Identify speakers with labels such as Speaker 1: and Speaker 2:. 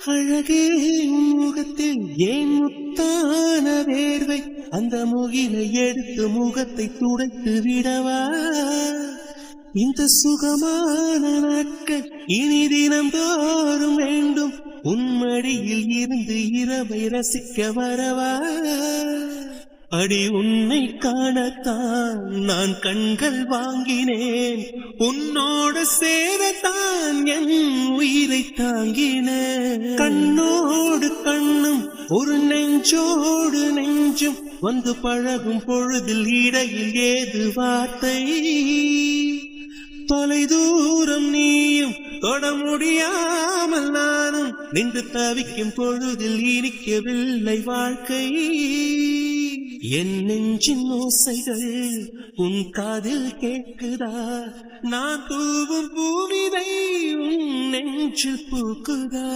Speaker 1: அழகே உன் முகத்தில் ஏன் முத்தான வேர்வை அந்த முகிலை எடுத்து முகத்தை துடைத்து விடவா இந்த சுகமான நாட்கள் இனி தினம் தோறும் வேண்டும் உன்மடியில் இருந்து இரவை ரசிக்க வரவா அடி உன்னை காணத்தான் நான் கண்கள் வாங்கினேன் உன்னோடு சேரத்தான் என் உயிரை தாங்கினேன் கண்ணோடு கண்ணும் ஒரு நெஞ்சோடு நெஞ்சும் வந்து பழகும் பொழுதில் இடையில் ஏது வார்த்தை தொலை தூரம் நீயும் தொட முடியாமல் நானும் நின்று தவிக்கும் பொழுதில் இனிக்கவில்லை வாழ்க்கை என் நெஞ்சின் ஓசைகள் உன் காதில் கேட்குதா நான் தூவும் பூவிதை உன் நெஞ்சில் பூக்குதா